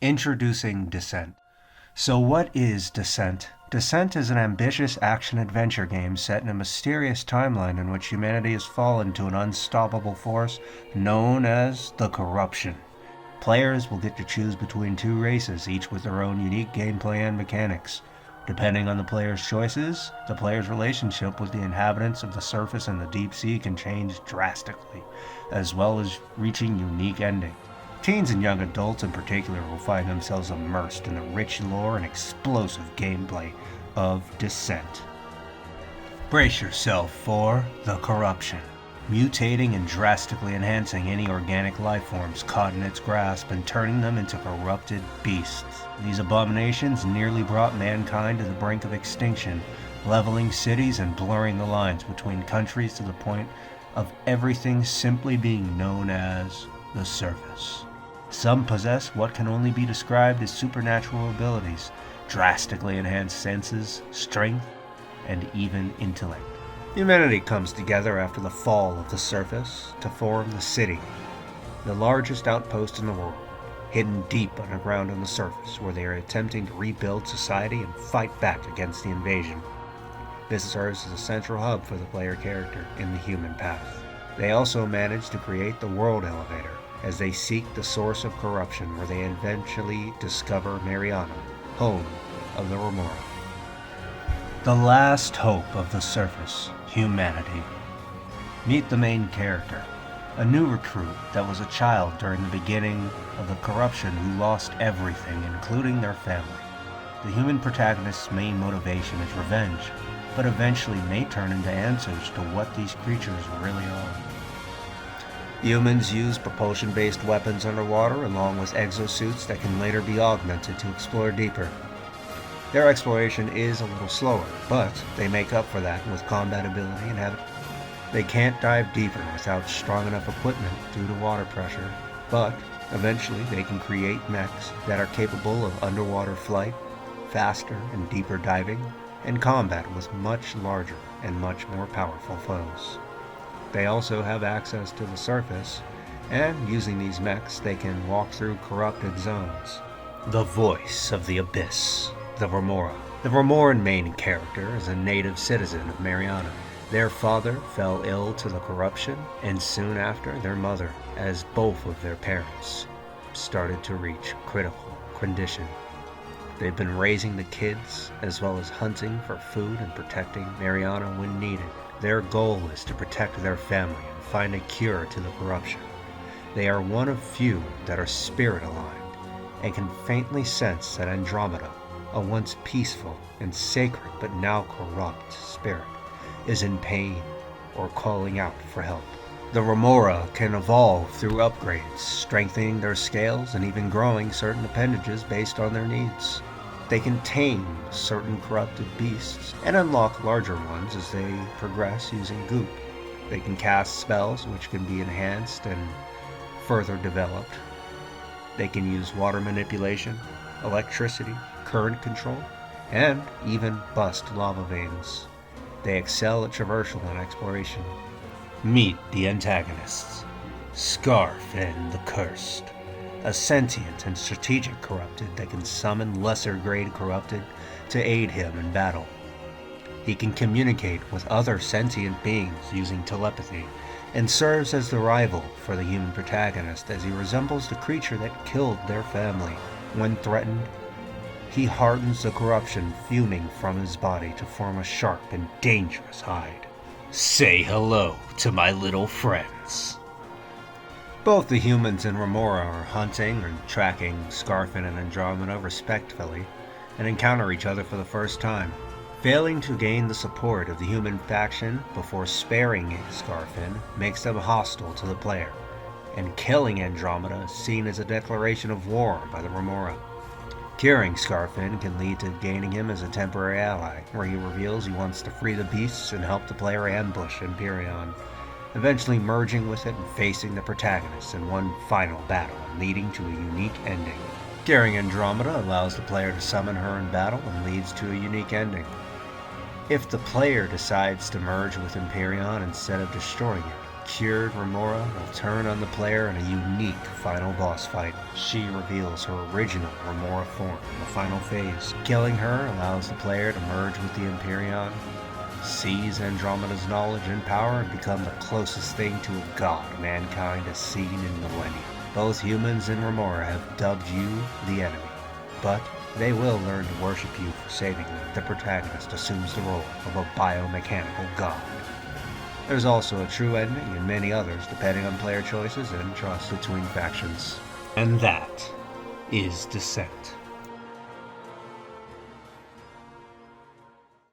Introducing Descent. So what is Descent? Descent is an ambitious action-adventure game set in a mysterious timeline in which humanity has fallen to an unstoppable force known as the Corruption. Players will get to choose between two races, each with their own unique gameplay and mechanics. Depending on the player's choices, the player's relationship with the inhabitants of the surface and the deep sea can change drastically, as well as reaching unique endings. Teens and young adults in particular will find themselves immersed in the rich lore and explosive gameplay of Descent. Brace yourself for the Corruption, mutating and drastically enhancing any organic life forms caught in its grasp and turning them into corrupted beasts. These abominations nearly brought mankind to the brink of extinction, leveling cities and blurring the lines between countries to the point of everything simply being known as the surface. Some possess what can only be described as supernatural abilities, drastically enhanced senses, strength, and even intellect. Humanity comes together after the fall of the surface to form the city, the largest outpost in the world, hidden deep underground on the surface, where they are attempting to rebuild society and fight back against the invasion. This serves as a central hub for the player character in the human path. They also manage to create the world elevator, as they seek the source of corruption, where they eventually discover Mariana, home of the Remora. The last hope of the surface, humanity. Meet the main character, a new recruit that was a child during the beginning of the corruption who lost everything, including their family. The human protagonist's main motivation is revenge, but eventually may turn into answers to what these creatures really are. Humans use propulsion-based weapons underwater, along with exosuits that can later be augmented to explore deeper. Their exploration is a little slower, but they make up for that with combat ability and habit. They can't dive deeper without strong enough equipment due to water pressure, but eventually they can create mechs that are capable of underwater flight, faster and deeper diving, and combat with much larger and much more powerful foes. They also have access to the surface, and using these mechs they can walk through corrupted zones. The voice of the abyss, the Remora. The Remoran main character is a native citizen of Mariana. Their father fell ill to the corruption, and soon after their mother, as both of their parents started to reach critical condition. They've been raising the kids, as well as hunting for food and protecting Mariana when needed. Their goal is to protect their family and find a cure to the corruption. They are one of few that are spirit-aligned, and can faintly sense that Andromeda, a once peaceful and sacred but now corrupt spirit, is in pain or calling out for help. The Remora can evolve through upgrades, strengthening their scales and even growing certain appendages based on their needs. They can tame certain corrupted beasts and unlock larger ones as they progress using goop. They can cast spells which can be enhanced and further developed. They can use water manipulation, electricity, current control, and even bust lava veins. They excel at traversal and exploration. Meet the antagonists. Scarfin the Cursed. A sentient and strategic corrupted that can summon lesser-grade corrupted to aid him in battle. He can communicate with other sentient beings using telepathy, and serves as the rival for the human protagonist as he resembles the creature that killed their family. When threatened, he hardens the corruption fuming from his body to form a sharp and dangerous hide. Say hello to my little friends. Both the humans and Remora are hunting and tracking Scarfin and Andromeda respectively, and encounter each other for the first time. Failing to gain the support of the human faction before sparing Scarfin makes them hostile to the player, and killing Andromeda is seen as a declaration of war by the Remora. Curing Scarfin can lead to gaining him as a temporary ally, where he reveals he wants to free the beasts and help the player ambush Empyrean, eventually merging with it and facing the protagonist in one final battle, leading to a unique ending. Curing Andromeda allows the player to summon her in battle and leads to a unique ending. If the player decides to merge with Empyrean instead of destroying it, Cured Remora will turn on the player in a unique final boss fight. She reveals her original Remora form in the final phase. Killing her allows the player to merge with the Empyrean, seize Andromeda's knowledge and power, and become the closest thing to a god mankind has seen in millennia. Both humans and Remora have dubbed you the enemy, but they will learn to worship you for saving them. The protagonist assumes the role of a biomechanical god. There's also a true ending and many others depending on player choices and trust between factions. And that is Descent.